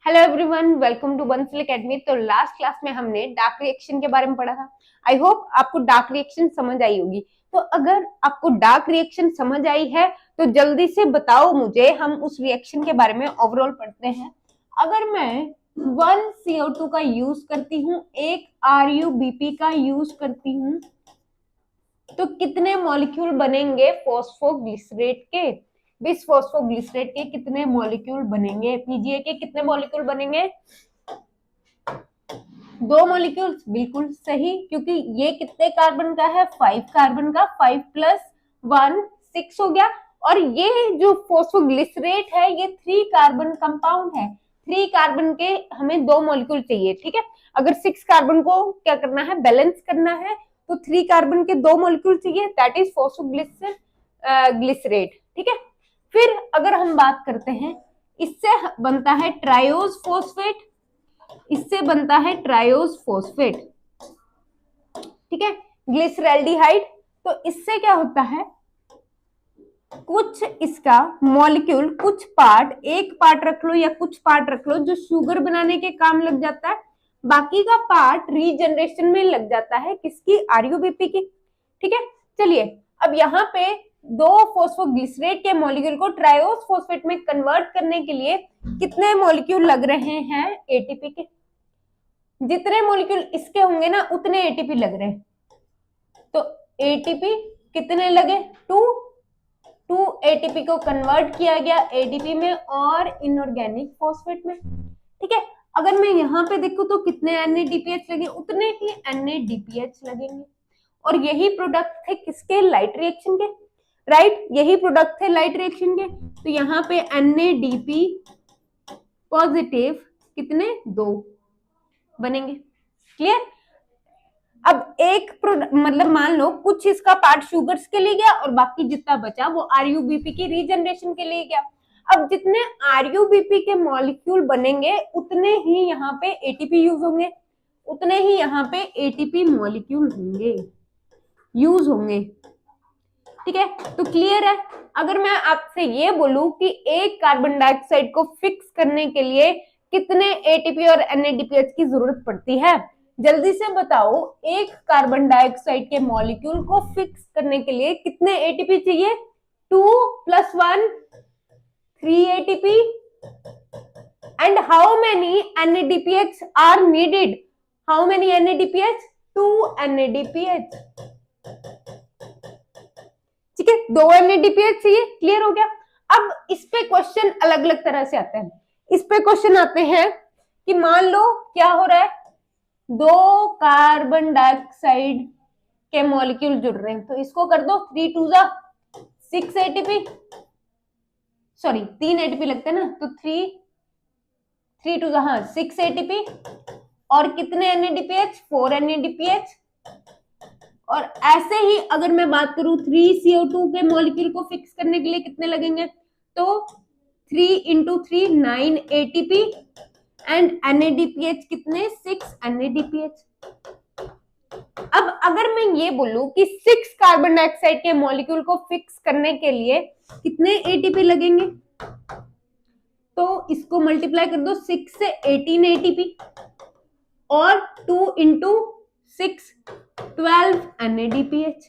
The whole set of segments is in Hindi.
Hello everyone, welcome to Bansal Academy. तो लास्ट क्लास में हमने डार्क रिएक्शन के बारे में पढ़ा था। आई होप आपको डार्क रिएक्शन समझ आई होगी। तो अगर आपको डार्क रिएक्शन समझ आई है तो जल्दी से बताओ मुझे, हम उस रिएक्शन के बारे में ओवरऑल पढ़ते हैं। अगर मैं 1 CO2 का यूज करती हूँ, एक RuBP का यूज करती हूँ, तो कितने मॉलिक्यूल बनेंगे फॉस्फोग्लिसरेट के? बिस फॉस्फोग्लिसरेट के कितने मॉलिक्यूल बनेंगे? पीजीए के कितने मॉलिक्यूल बनेंगे? 2 मॉलिक्यूल्स। बिल्कुल सही, क्योंकि ये कितने कार्बन का है? 5 कार्बन का। 5 + 1 6 हो गया। और ये जो फॉस्फोग्लिसरेट है ये 3 कार्बन कंपाउंड है। 3 कार्बन के हमें 2 मॉलिक्यूल चाहिए, ठीक है। अगर 6 कार्बन को क्या करना है? बैलेंस करना है, तो 3 कार्बन के 2 मॉलिक्यूल चाहिए, दैट इज फॉस्फोग्लिसरेट, ठीक है। फिर अगर हम बात करते हैं, इससे बनता है ट्रायोज फॉस्फेट, इससे बनता है ट्रायोज फॉस्फेट, ठीक है, ग्लिसरैल्डिहाइड। तो इससे क्या होता है, कुछ इसका मॉलिक्यूल, कुछ पार्ट, एक पार्ट रख लो या कुछ पार्ट रख लो जो शुगर बनाने के काम लग जाता है, बाकी का पार्ट रीजनरेशन में लग जाता है। किसकी? RuBP की, ठीक है। चलिए, अब यहाँ पे 2 फॉस्फोग्लिसरेट के मॉलिक्यूल को ट्रायोज फॉस्फेट में कन्वर्ट करने के लिए कितने मॉलिक्यूल लग रहे हैं? ATP के। जितने मॉलिक्यूल इसके होंगे ना उतने ATP लग रहे हैं। तो ATP कितने लगे? 2 ATP को कन्वर्ट किया गया ADP में और इनऑर्गेनिक फॉस्फेट में, ठीक है। अगर मैं यहाँ पे देखूं तो कितने NADPH लगे? उतने ही NADPH लगेंगे। और यही प्रोडक्ट थे किसके? लाइट रिएक्शन के, राइट। यही प्रोडक्ट थे लाइट रिएक्शन के। तो यहाँ पे NADP पॉजिटिव कितने? 2 बनेंगे। क्लियर? अब एक मतलब मान लो कुछ इसका पार्ट शुगर्स के लिए गया और बाकी जितना बचा वो RuBP की रीजनरेशन के लिए गया। अब जितने RuBP के मॉलिक्यूल बनेंगे उतने ही यहाँ पे ATP यूज होंगे, उतने ही यहाँ पे ATP मॉलिक्यूल होंगे, यूज होंगे, ठीक है। तो क्लियर है? अगर मैं आपसे ये बोलूं कि एक कार्बन डाइऑक्साइड को फिक्स करने के लिए कितने ATP और NADPH की जरूरत पड़ती है? जल्दी से बताओ, एक कार्बन डाइऑक्साइड के मॉलिक्यूल को फिक्स करने के लिए कितने ATP चाहिए? 2 + 1 3 ATP। and how many NADPH are needed? How many NADPH? 2 NADPH, ठीक है। 2 NADPH चाहिए। क्लियर हो गया? अब इस पे क्वेश्चन अलग अलग तरह से आते हैं। इस पे क्वेश्चन आते हैं कि मान लो क्या हो रहा है, 2 कार्बन डाइऑक्साइड के मॉलिक्यूल जुड़ रहे हैं, तो इसको कर दो 3 2 6 ATP, सॉरी 3 ATP लगते हैं ना, तो 3 2 हाँ 6 ATP। और कितने NADPH? 4 NADPH। और ऐसे ही अगर मैं बात करूं 3CO2 के मॉलिक्यूल को फिक्स करने के लिए कितने लगेंगे? तो 3 × 3 9 ATP एंड NADPH कितने? 6 NADPH। अब अगर मैं ये बोलूं कि 6 कार्बन डाइऑक्साइड के मॉलिक्यूल को फिक्स करने के लिए कितने ATP लगेंगे, तो इसको मल्टीप्लाई कर दो 6 से 18 ATP और 2 × 6 12 NADPH।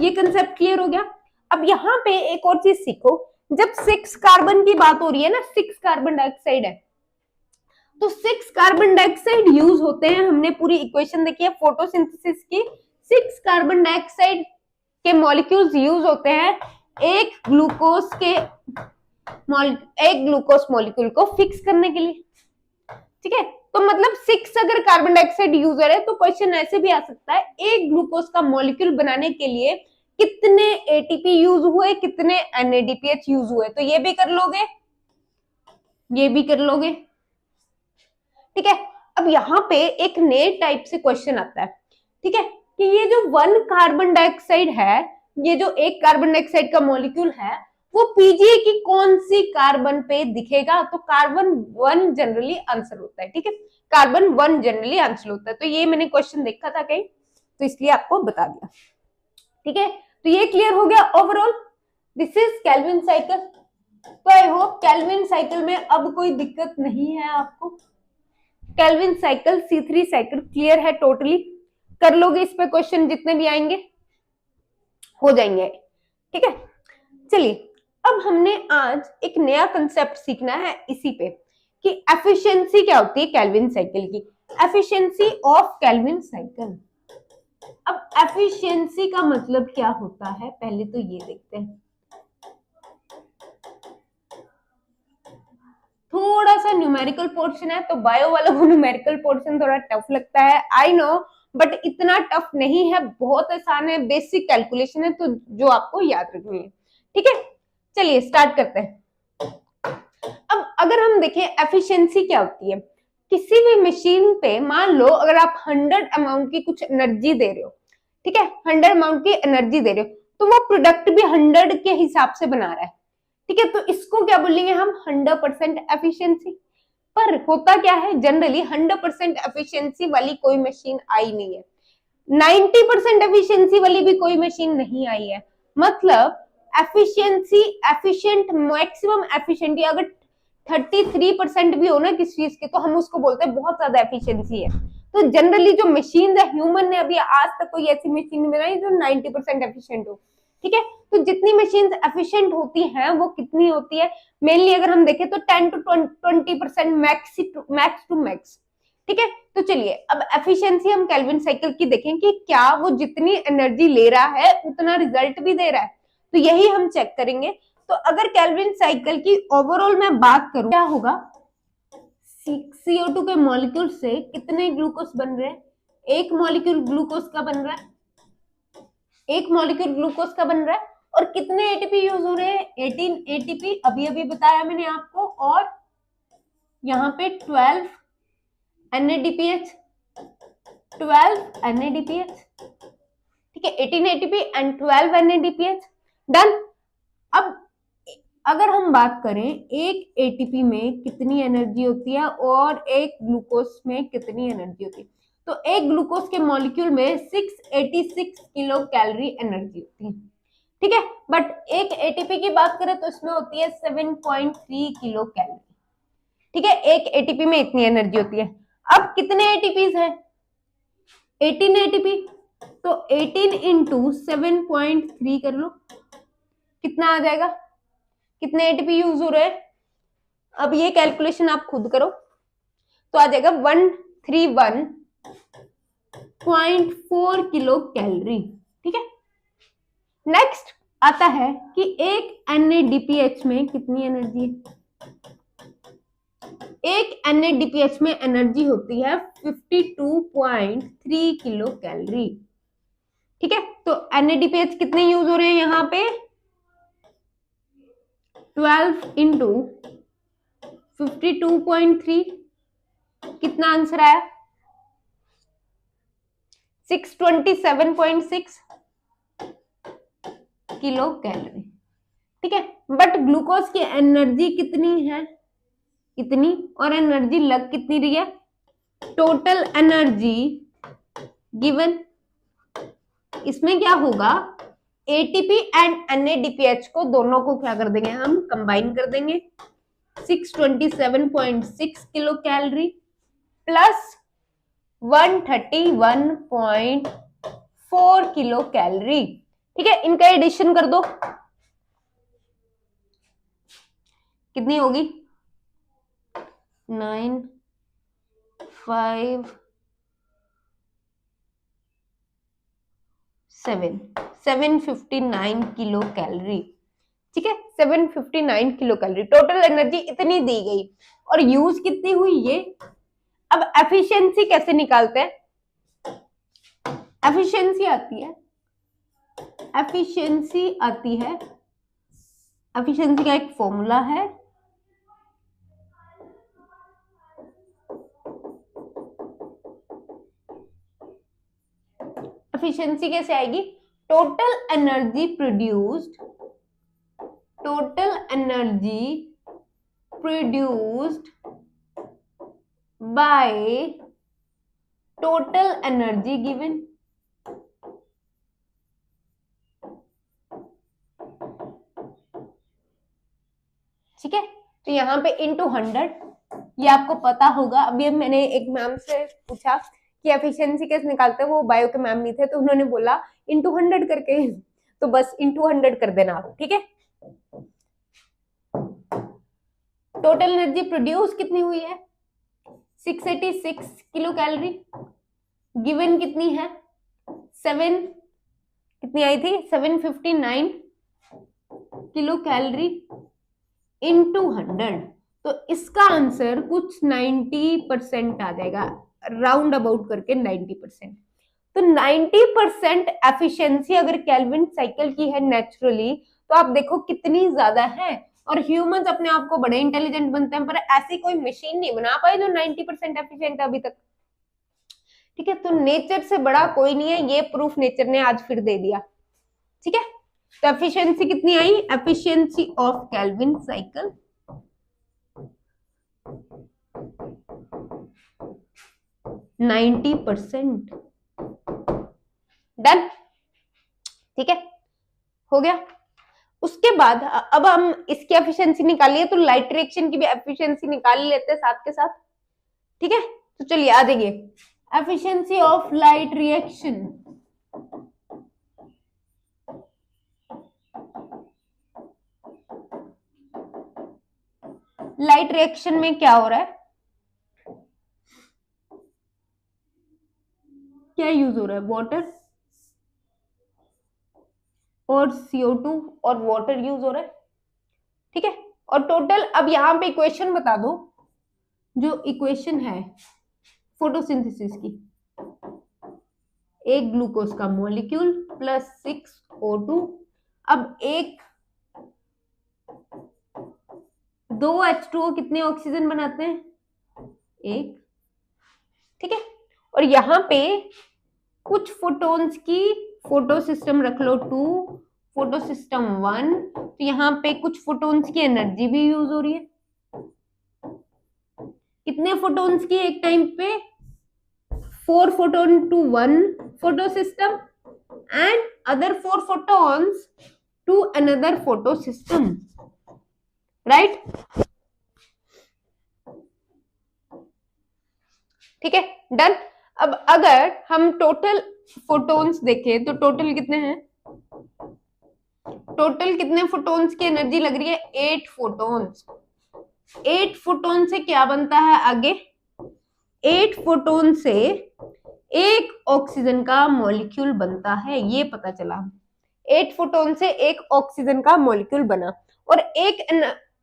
ये कंसेप्ट क्लियर हो गया? अब यहाँ पे एक और चीज सीखो, जब 6 कार्बन की बात हो रही है ना, 6 कार्बन डाइऑक्साइड है, तो 6 कार्बन डाइऑक्साइड यूज होते हैं। हमने पूरी इक्वेशन देखी है फोटोसिंथेसिस की। 6 कार्बन डाइऑक्साइड के मॉलिक्यूल्स यूज होते हैं एक ग्लूकोज मॉलिक्यूल को फिक्स करने के लिए, ठीक है। तो मतलब 6 अगर कार्बन डाइऑक्साइड यूजर है तो क्वेश्चन ऐसे भी आ सकता है, एक ग्लूकोज का मॉलिक्यूल बनाने के लिए कितने ATP यूज हुए, कितने NADPH यूज हुए? तो ये भी कर लोगे, ये भी कर लोगे, ठीक है। अब यहाँ पे एक नए टाइप से क्वेश्चन आता है, ठीक है, कि ये जो 1 कार्बन डाइऑक्साइड है, ये जो एक कार्बन डाइऑक्साइड का मॉलिक्यूल है, वो पीजीए की कौन सी कार्बन पे दिखेगा? तो कार्बन 1 जनरली आंसर होता है, ठीक है। कार्बन 1 जनरली आंसर होता है। तो ये मैंने क्वेश्चन देखा था कहीं, तो इसलिए आपको बता दिया, ठीक है। तो ये क्लियर हो गया overall. This is Calvin cycle, तो आई होप केल्विन साइकिल में अब कोई दिक्कत नहीं है आपको। Calvin cycle, C3 cycle clear है टोटली? कर लोगे इस पे क्वेश्चन जितने भी आएंगे, हो जाएंगे, ठीक है। चलिए, अब हमने आज एक नया कंसेप्ट सीखना है इसी पे कि एफिशिएंसी क्या होती है केल्विन साइकिल की, एफिशिएंसी ऑफ केल्विन साइकिल। अब एफिशिएंसी का मतलब क्या होता है, पहले तो ये देखते हैं। थोड़ा सा न्यूमेरिकल पोर्शन है, तो बायो वालों को न्यूमेरिकल पोर्शन थोड़ा टफ लगता है, आई नो, बट इतना टफ नहीं है, बहुत आसान है, बेसिक कैलकुलेशन है, तो जो आपको याद रखनी है, ठीक है। चलिए स्टार्ट करते हैं। अब अगर हम देखें एफिशिएंसी क्या होती है, किसी भी मशीन पे मान लो अगर आप 100 अमाउंट की कुछ एनर्जी दे रहे हो, ठीक है, 100 अमाउंट की एनर्जी दे रहे हो, तो वो प्रोडक्ट भी 100 के हिसाब से बना रहा है, ठीक है, तो इसको क्या बोलेंगे हम, 100% एफिशिएंसी। पर होता क्या है, जनरली 100% एफिशिएंसी वाली कोई मशीन आई नहीं है, 90% एफिशिएंसी वाली भी कोई मशीन नहीं आई है। मतलब एफिशिएंसी, एफिशिएंट, मैक्सिमम एफिशिएंटी अगर 33% भी हो ना किस चीज के, तो हम उसको बोलते हैं बहुत ज्यादा एफिशिएंसी है। तो जनरली जो मशीन है, ह्यूमन ने अभी आज तक कोई ऐसी मशीन नहीं बनाई जो 90% एफिशिएंट हो, ठीक है। तो जितनी मशीन एफिशिएंट होती हैं वो कितनी होती है, मेनली अगर हम देखें तो 10 to 20% मैक्स टू मैक्स, ठीक है। तो चलिए अब एफिशिएंसी हम केल्विन साइकिल की देखें कि क्या वो जितनी एनर्जी ले रहा है उतना रिजल्ट भी दे रहा है, तो यही हम चेक करेंगे। तो अगर केल्विन साइकिल की ओवरऑल मैं बात करूं, क्या होगा, CO2 के मॉलिक्यूल से कितने ग्लूकोज बन रहे हैं, एक मॉलिक्यूल ग्लूकोज का बन रहा है, एक मॉलिक्यूल ग्लूकोज का बन रहा है, और कितने एटीपी यूज हो रहे हैं, 18 एटीपी, अभी अभी बताया मैंने आपको, और यहाँ पे 12 NADPH, 12 NADPH, ठीक है, 18 एटीपी एंड 12 NADPH, डन। अब अगर हम बात करें एक एटीपी में कितनी एनर्जी होती है और एक ग्लूकोज में कितनी एनर्जी होती है, तो एक ग्लूकोज के मॉलिक्यूल में 686 किलो कैलोरी एनर्जी होती है, ठीक है, बट एक एटीपी की बात करें तो इसमें होती है 7.3 किलो कैलोरी, ठीक है, एक एटीपी में इतनी एनर्जी होती है। अब कितने एटीपीज है, 18 एटीपी, तो 18 इंटू 7.3 कर लो, कितना आ जाएगा, कितने एटीपी यूज हो रहे हैं, अब ये कैलकुलेशन आप खुद करो, तो आ जाएगा 131.4 किलो कैलोरी, ठीक है। नेक्स्ट आता है कि एक NADPH में कितनी एनर्जी है, एक NADPH में एनर्जी होती है 52.3 किलो कैलोरी, ठीक है। तो NADPH कितने यूज हो रहे हैं यहाँ पे, 12 इंटू 52.3, कितना आंसर आया, 627.6 किलो कैलोरी, ठीक है। बट ग्लूकोज की एनर्जी कितनी है, इतनी, और एनर्जी लग कितनी रही है, टोटल एनर्जी गिवन, इसमें क्या होगा, एटीपी एंड NADPH को दोनों को क्या कर देंगे, हम कंबाइन कर देंगे, 627.6 kilo calorie plus 131.4 kilo calorie, ठीक है, इनका एडिशन कर दो, कितनी होगी, 759 किलो कैलोरी, ठीक है, 759 किलो कैलोरी टोटल एनर्जी इतनी दी गई, और यूज कितनी हुई ये। अब एफिशिएंसी कैसे निकालते हैं, एफिशिएंसी आती है, एफिशिएंसी का एक फॉर्मूला है, एफिशिएंसी कैसे आएगी, total energy produced by total energy given, ठीक है, तो यहाँ पे इंटू 100, ये आपको पता होगा। अभी मैंने एक मैम से पूछा कि एफिशिएंसी कैसे निकालते हैं, वो बायो के मैम नहीं थे, तो उन्होंने बोला इंटू 100 करके, तो बस इंटू 100 कर देना आप, ठीक है। टोटल एनर्जी प्रोड्यूस कितनी हुई है, 686 किलो कैलोरी। गिवन कितनी है, 7 कितनी आई थी, 759 किलो कैलोरी इंटू 100, तो इसका आंसर कुछ 90% आ जाएगा, राउंड अबाउट करके 90%। तो 90% एफिशिएंसी अगर केल्विन साइकिल की है नेचुरली, तो आप देखो कितनी ज्यादा है। और ह्यूमंस अपने आप को बड़े इंटेलिजेंट बनते हैं, पर ऐसी कोई मशीन नहीं बना पाई जो 90% एफिशिएंट है अभी तक, ठीक है। तो नेचर से बड़ा कोई नहीं है, ये प्रूफ नेचर ने आज फिर दे दिया, ठीक है। तो एफिशिएंसी कितनी आई, efficiency of Calvin cycle 90%। Done, ठीक है, हो गया। उसके बाद अब हम इसकी एफिशिएंसी निकालिए, तो लाइट रिएक्शन की भी एफिशिएंसी निकाल लेते हैं साथ के साथ, ठीक है। तो चलिए आ जाइए, efficiency of light reaction. Light reaction में क्या हो रहा है, क्या यूज हो रहा है, वाटर और CO2 और वाटर यूज हो रहा है, ठीक है। और टोटल, अब यहां पे इक्वेशन बता दो, जो इक्वेशन है फोटोसिंथेसिस की, एक ग्लूकोज का मॉलिक्यूल प्लस 6O2, अब एक 2 H2O कितने ऑक्सीजन बनाते हैं, एक, ठीक है। और यहां पे कुछ फोटोन्स की फोटो सिस्टम रख लो 2, फोटो सिस्टम 1, तो यहाँ पे कुछ फोटोन्स की एनर्जी भी यूज हो रही है। कितने फोटोन्स की एक टाइम पे, 4 photon to 1 photo system and other 4 photons to another photo system, right, ठीक है, डन। अब अगर हम टोटल फोटोन्स देखें तो टोटल कितने हैं, टोटल कितने फोटोन्स की एनर्जी लग रही है, 8 फोटोन्स। 8 फोटोन से क्या बनता है आगे, 8 फोटोन से एक ऑक्सीजन का मॉलिक्यूल बनता है, ये पता चला। 8 फोटोन से एक ऑक्सीजन का मॉलिक्यूल बना। और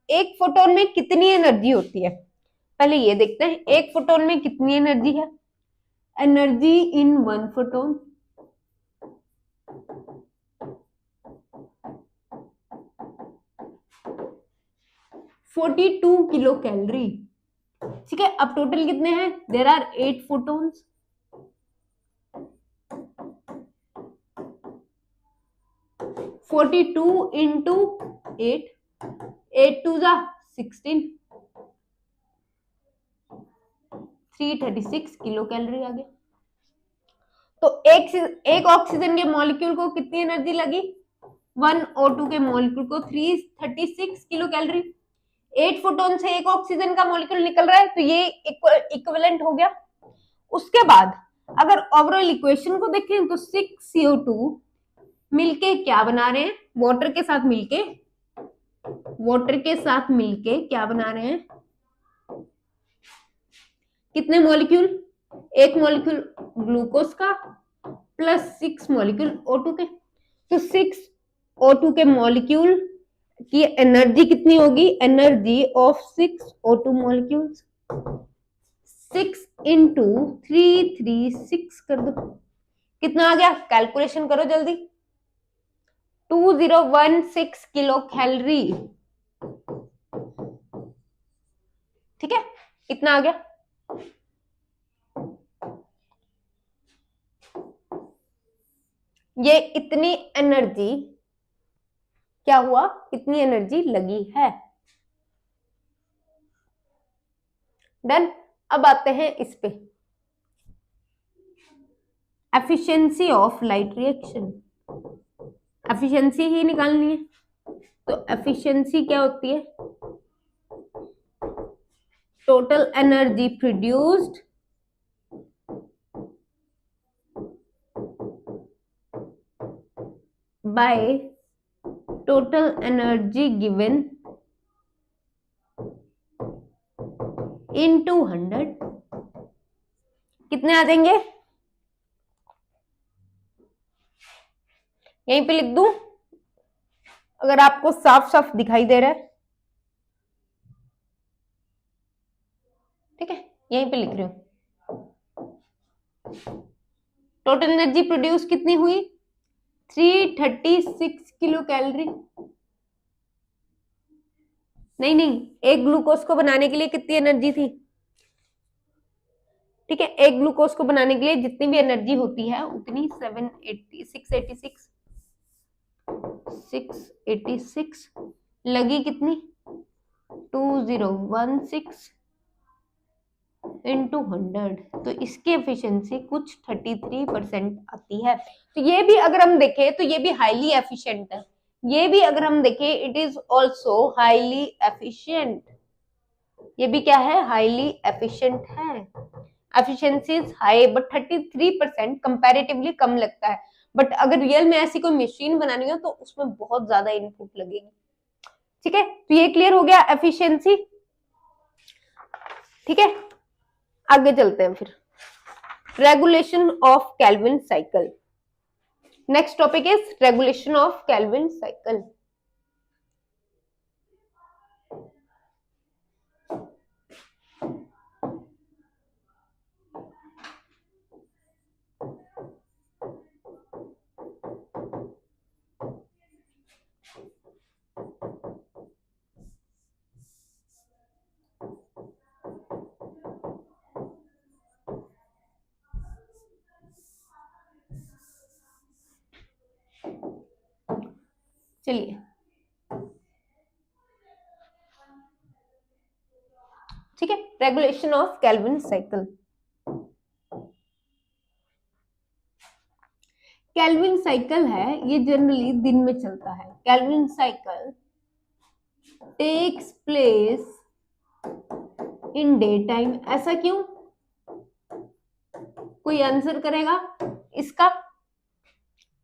एक फोटोन में कितनी एनर्जी होती है, पहले ये देखते हैं, एक फोटोन में कितनी एनर्जी है, energy in 1 photon, (42 kilo calorie, ठीक है। अब टोटल कितने हैं, there are 8 photons, 42 into 8, 8 two जा 16, 336 किलो कैलोरी आ गया। तो एक ऑक्सीजन के मॉलिक्यूल को कितनी एनर्जी लगी, 1 O2 के मॉलिक्यूल को 336 किलो कैलोरी। 8 फोटोन से एक ऑक्सीजन का मॉलिक्यूल निकल रहा है, तो ये इक्विवेलेंट हो गया। उसके बाद अगर ओवरऑल इक्वेशन को देखें तो 6CO2 मिलके क्या बना रहे हैं, वाटर के साथ मिलके क्या बना रहे हैं, कितने मॉलिक्यूल, एक मॉलिक्यूल ग्लूकोज का प्लस 6 मॉलिक्यूल O2 के, तो 6 O2 के मॉलिक्यूल की एनर्जी कितनी होगी, energy of 6 O2 molecules, 6 into 336 कर दो, कितना आ गया, कैलकुलेशन करो जल्दी, 2016 किलो कैलोरी, ठीक है, कितना आ गया। ये इतनी एनर्जी क्या हुआ, इतनी एनर्जी लगी है, डन। अब आते हैं इस पे, efficiency of light reaction, efficiency ही निकालनी है। तो एफिशिएंसी क्या होती है, total energy produced by total energy given into 100 कितने आ जाएंगे? यहीं पे लिख दूं अगर आपको साफ साफ दिखाई दे रहा है, ठीक है, यहीं पे लिख रही हूं। टोटल एनर्जी प्रोड्यूस कितनी हुई? 336 किलो कैलोरी। नहीं, एक ग्लूकोज को बनाने के लिए कितनी एनर्जी थी? ठीक है, एक ग्लूकोज को बनाने के लिए जितनी भी एनर्जी होती है उतनी 686 लगी कितनी? 2016 इंटू 100, तो इसकी एफिशिएंसी कुछ 33% आती है। तो ये भी अगर हम देखें तो ये भी हाईली एफिशिएंट है। ये भी अगर हम देखें it is also highly efficient. ये भी क्या है? हाईली एफिशिएंट है। Efficiency is high but 33% comparatively कम लगता है। बट अगर रियल में ऐसी कोई मशीन बनानी हो तो उसमें बहुत ज्यादा इनपुट लगेगी। ठीक है, तो ये क्लियर हो गया एफिशिएंसी। ठीक है, आगे चलते हैं फिर। Regulation of Calvin cycle. Next topic is regulation of Calvin cycle. चलिए, ठीक है, regulation of Calvin cycle. Calvin cycle है ये जनरली दिन में चलता है। Calvin cycle takes place in day time. ऐसा क्यों? कोई आंसर करेगा इसका?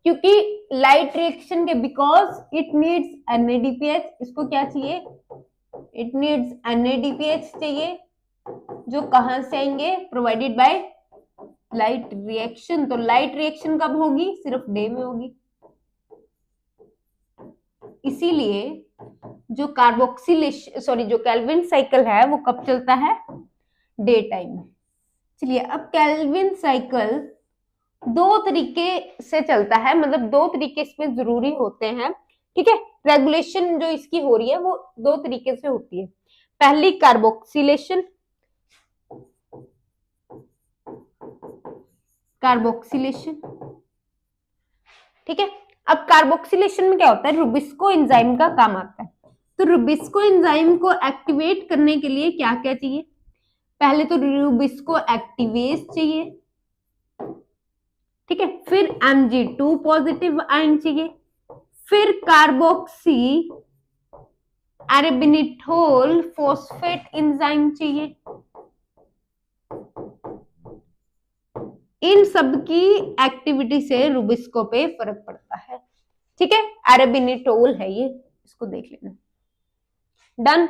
क्योंकि लाइट रिएक्शन के बिकॉज इट नीड्स NADPH। इसको क्या चाहिए? इट नीड्स NADPH चाहिए, जो कहां से आएंगे? Provided by light reaction. तो लाइट रिएक्शन कब होगी? सिर्फ डे में होगी। इसीलिए जो जो केल्विन साइकिल है वो कब चलता है? Day time. चलिए, अब केल्विन साइकिल दो तरीके से चलता है, मतलब दो तरीके इसमें जरूरी होते हैं। ठीक है, रेगुलेशन जो इसकी हो रही है वो दो तरीके से होती है। पहली कार्बोक्सिलेशन। ठीक है, अब कार्बोक्सिलेशन में क्या होता है? रुबिस्को एंजाइम का काम आता है। तो रुबिस्को एंजाइम को एक्टिवेट करने के लिए क्या क्या चाहिए? पहले तो रुबिस्को एक्टिवेज चाहिए, ठीक है, फिर Mg2 पॉजिटिव आयन चाहिए, फिर कार्बोक्सी एराबिनिटोल फॉस्फेट एंजाइम चाहिए। इन सब की एक्टिविटी से रुबिस्को पे फर्क पड़ता है। ठीक है, एराबिनिटोल है ये, इसको देख लेना। डन।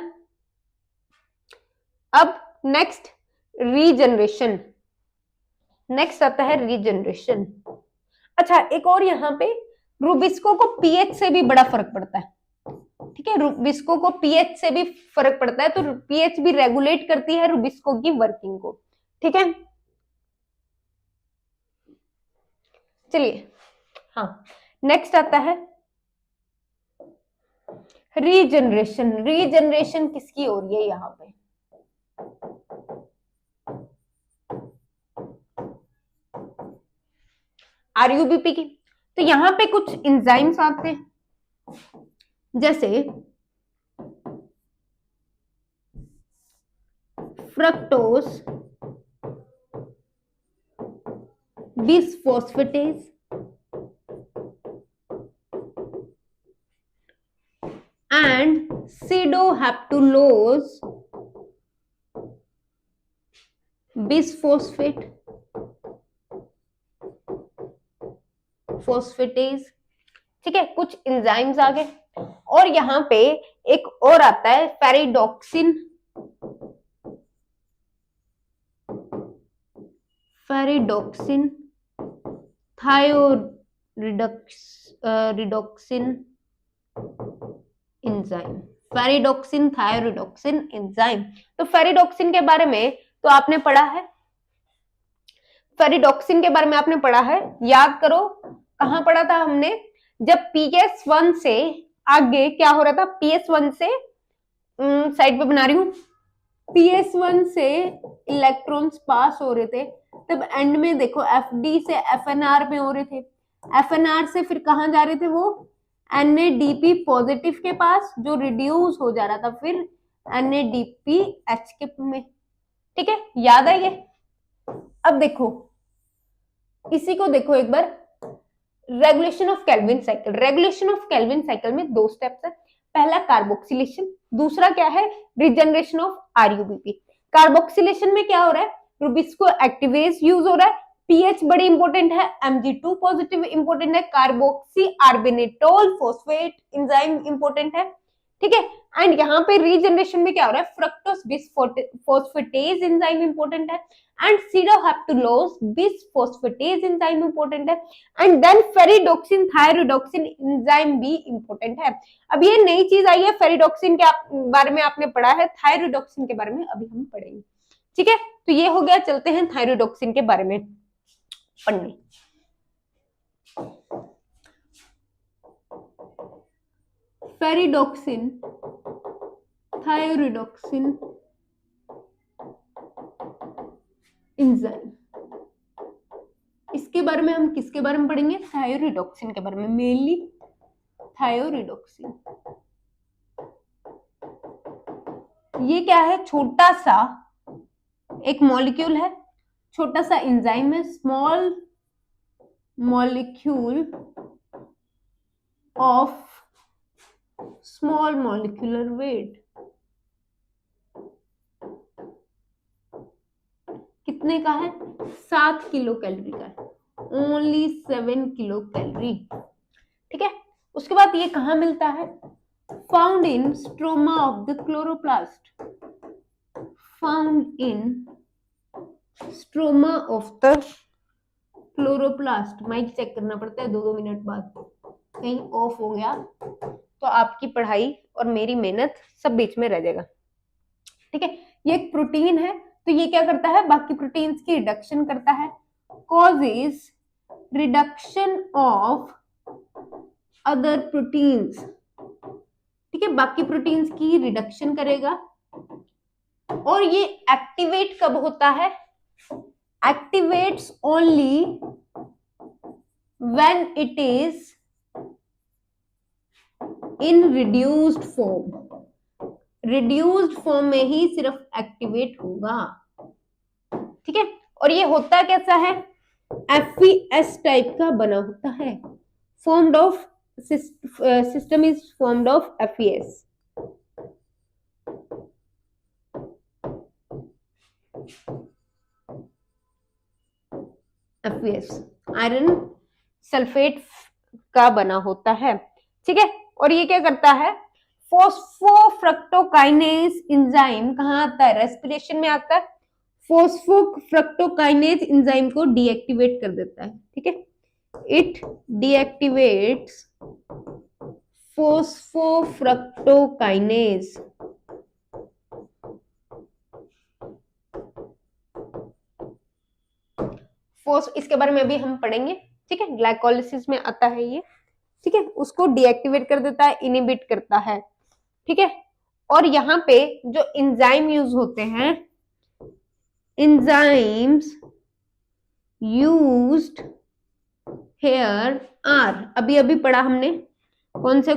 अब नेक्स्ट रीजनरेशन। नेक्स्ट आता है रीजनरेशन। अच्छा, एक और यहां पे रुबिस्को को पीएच से भी बड़ा फर्क पड़ता है। ठीक है, रुबिस्को को पीएच से भी फर्क पड़ता है, तो पीएच भी रेगुलेट करती है रुबिस्को की वर्किंग को। ठीक है, चलिए, हाँ, नेक्स्ट आता है रीजनरेशन। रीजनरेशन किसकी हो रही है यहां पे? आरयूबीपी की। तो यहां पे कुछ एंजाइम्स आते हैं, जैसे fructose bisphosphatase and pseudohaptulose bisphosphate, phosphatase, ठीक है, कुछ एंजाइम्स आ गए। और यहाँ पे एक और आता है ferredoxin, ferredoxin, thioredoxin enzyme, ferredoxin thioredoxin enzyme. तो फेरिडोक्सिन के बारे में तो आपने पढ़ा है, फेरिडोक्सिन के बारे में आपने पढ़ा है, याद करो कहां पढ़ा था हमने, जब PS1 से आगे क्या हो रहा था, PS1 से साइड पे बना रही हूं, PS1 से इलेक्ट्रॉन्स पास हो रहे थे, तब एंड में देखो FD से FNR में हो रहे थे, FNR से फिर कहां जा रहे थे वो, NADP पॉजिटिव के पास जो रिड्यूस हो जा रहा था फिर NADPH के में, ठीक है, याद है ये। अब देखो इसी को देखो एक बार, regulation of Calvin cycle, regulation of Calvin cycle में दो स्टेप्स है, पहला कार्बोक्सिलेशन, दूसरा क्या है, रिजनरेशन ऑफ RUBP। कार्बोक्सिलेशन में क्या हो रहा है, रुबिस्को एक्टिवेज यूज हो रहा है, पीएच बड़ी इंपॉर्टेंट है, Mg2 पॉजिटिव इंपॉर्टेंट है, कार्बोक्सी आर्बेनेटोल फॉस्फेट एंजाइम इंपॉर्टेंट है, ठीक है। एंड यहाँ पे रीजनरेशन में क्या हो रहा है, फ्रक्टोज बिसफॉस्फेटेज एंजाइम इंपॉर्टेंट है, एंड सीडोहैप्टुलोज बिसफॉस्फेटेज एंजाइम इंपॉर्टेंट है, and then ferredoxin thioredoxin enzyme भी इंपॉर्टेंट है। अब ये नई चीज आई है, फेरिडोक्सिन के बारे में आपने पढ़ा है, थायरोडोक्सिन के बारे में अभी हम पढ़ेंगे, ठीक है। तो ये हो गया, चलते हैं थायरोडोक्सिन के बारे में पढ़ने। फेरिडोक्सिन, थायरोडोक्सिन एंजाइम, इसके बारे में हम किसके बारे में पढ़ेंगे, थायरोडोक्सिन के बारे में, मेनली थायरोडोक्सिन। ये क्या है, छोटा सा एक मॉलिक्यूल है, छोटा सा एंजाइम है, small molecule of small molecular weight, कितने का है, 7 किलो कैलोरी का है, ओनली 7 किलो कैलोरी, ठीक है। उसके बाद ये कहां मिलता है, found in stroma of the chloroplast, found in stroma of the chloroplast. Mic check करना पड़ता है 2-2 मिनट बाद, कहीं ऑफ हो गया तो आपकी पढ़ाई और मेरी मेहनत सब बीच में रह जाएगा, ठीक है। ये एक प्रोटीन है, तो ये क्या करता है, बाकी प्रोटीन्स की रिडक्शन करता है, causes reduction of other proteins, ठीक है, बाकी प्रोटीन्स की रिडक्शन करेगा। और ये एक्टिवेट कब होता है, activates only when it is in reduced form, reduced form में ही सिर्फ एक्टिवेट होगा, ठीक है। और ये होता कैसा है, FES टाइप का बना होता है, formed of system is formed of FES, iron sulphate का बना होता है, ठीक है। और ये क्या करता है, फोस्फोफ्रक्टोकाइनेज एंजाइम कहाँ आता है, रेस्पिरेशन में आता है, फोस्फोफ्रक्टोकाइनेज एंजाइम को डीएक्टिवेट कर देता है, ठीक है, इट डीएक्टिवेट्स फोस्फोफ्रक्टोकाइनेज, इसके बारे में अभी हम पढ़ेंगे, ठीक है, ग्लाइकोलिसिस में आता है ये, ठीक है, उसको डीएक्टिवेट कर देता है, इनिबिट करता है, ठीक है। और यहाँ पे जो एंजाइम यूज होते हैं, एंजाइम्स यूज्ड हेयर आर, अभी अभी पढ़ा हमने, कौन से